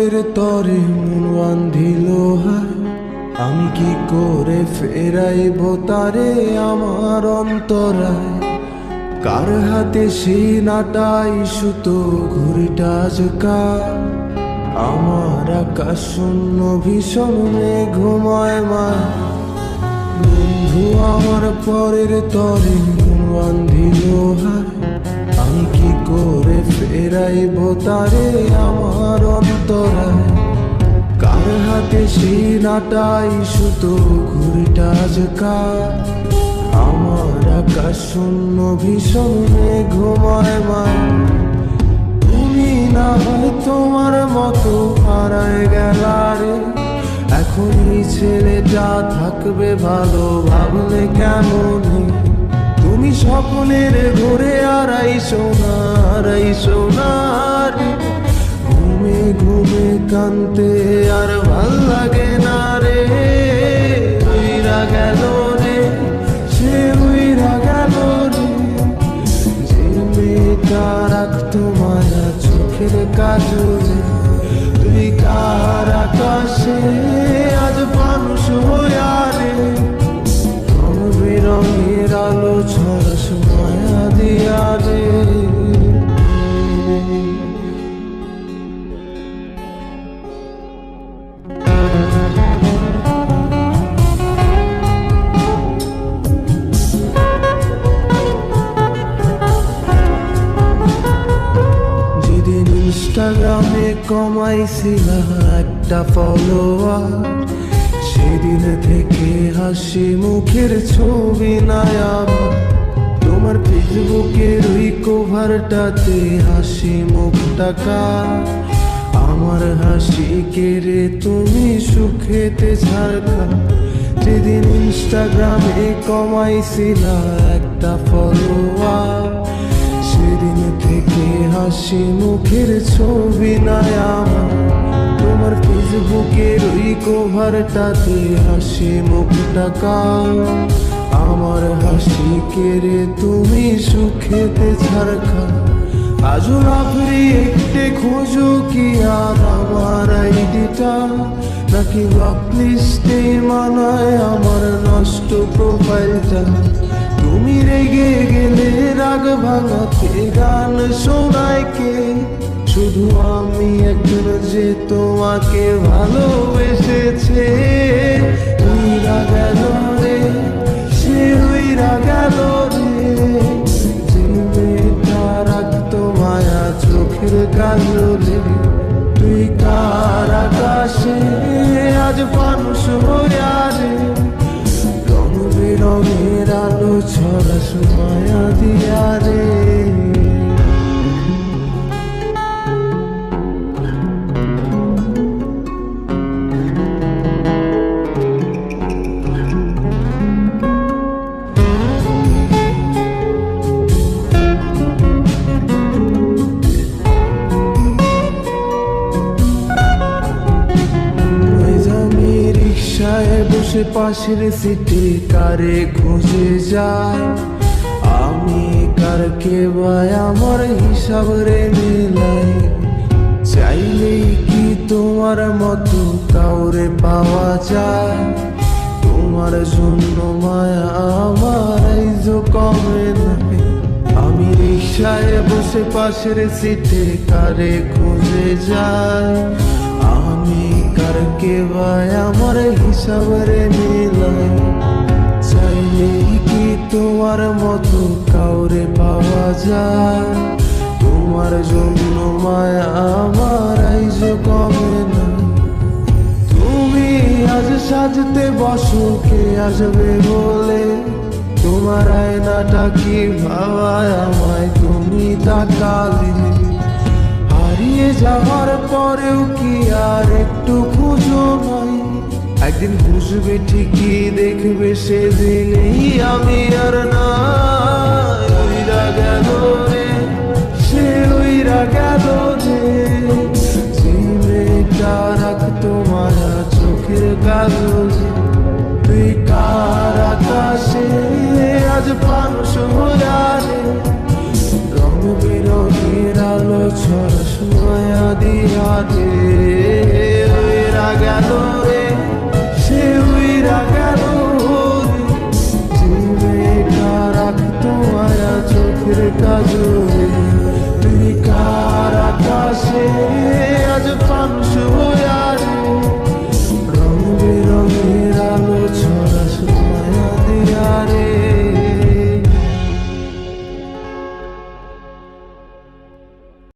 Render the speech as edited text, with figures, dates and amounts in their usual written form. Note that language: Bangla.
পরের তরে মন বান্ধিল হায়, আমি কি করে ফেরাইব তারে আমার অন্তরায়। কার হাতে সেই নাটাই সুতো ঘুরিটা আজকা, আমার আকাশ শূন্য ভীষণ ঘুমায় মা। বন্ধু আমার পরের তরে মন বান্ধিল হায়, আমি কি করে ফেরাইব তারে আমার অন্তরায়। কার হাতে সেই নাটাই সুতো ঘুরিটা আজকা, আমার আকাশ শূন্য ভীষণ ঘুমায় মা। তুমি না হয় তোমার মতো হারায় গেলারে, এখন এই ছেলেটা থাকবে ভালো ভাবলে কেমন। তুমি স্বপ্নের ঘুরে আড়াই সোনার, ঘুমে ঘুমে কানতে আর ভাল লাগে না রে। উইরা গেল রে, সে উইরা গেল রে, যে মেয়েটা রাখতো মায়া চোখের কাজলে। তুই কার আকাশে আজ মানুষ হইয়া রে, রং বেরঙের আলো ছড়াস মায়া দিয়া রে। যেদিন ইনস্টাগ্রামে কমাইছিলা একটা ফলোয়ার, সেদিন থেকে হাসি মুখের ছবি নাই আমার। তোমার ফেসবুকের ওই কভারটাতে হাসি মুখটাকা, আমার হাসি কেড়ে তুমি সুখেতে ছাড়খা। যেদিন ইনস্টাগ্রামে কমাইছিলা একটা ফলোয়ার, সেদিন থেকে হাসি মুখের ছবি নাই আমার। তোমার ফেসবুকের ওই কভারটাতে হাসি মুখটাকা, আমার হাসি কেড়ে তুমি সুখেতে ছাড়খা। আজও লাফরি একটে খোঁজো কি আর আমার আইডিটা, নাকি ব্লক লিস্টে মানায় আমার নষ্ট প্রোফাইলটা। তুমি রেগে গেলে রাগ ভাঙাতে গান শোনায় কে, শুধু আমি একজন যে তোমাকে ভালোবেসেছে। উইরা গেল রে, সে উইরা গেল রে, যে মেয়েটা রাখতো মায়া চোখের কাজলে। তুই কার আকাশে আজ মানুষ হইয়া রে, রং বেরঙের আলো ছড়াস মায়া দিয়া রে। বসে পাশের সিটে কারে খুঁজে যায়, আমি কারকে ভাই আমার হিসাব রে মেলাই। চাইলেই কি তোমার মতো কাউরে পাওয়া যায়, তোমার জন্য মায়া আমার আইজো কমে নাই। আমি রিক্সায় বসে পাশের সিটে কারে খুঁজে যায়, আমি কারকে ভাই আমার হিসাব রে মিলাই। চাইলেই কি তোমার মতো কাউরে পাওয়া যায়, তোমার জন্য মায়া আমার আইজো কমে না। তুমি আজ সাজতে বসো কে আসবে বলে, তোমার আয়নাটা কি ভাবায় আমায় তুমি তাকালে। হারিয়ে যাওয়ার পরেও কি আর একটু খুঁজো নাই, একদিন বুঝবে ঠিকই দেখবে সেদিনই আমি আর নাই। উইরা গেল রে, সে উইরা গেল রে, যে মেয়েটা রাখতো মায়া চোখের কাজলে। তুই কার আকাশে আজ মানুষ হইয়া রে, রং বেরঙের আলো ছড়াস মায়া দিয়া রে। গেল রে, সে উইরা গেল রে, যে মেয়েটা রাখতো মায়া চোখের কাজলে, নিকার আকাশে আজ পান শুভ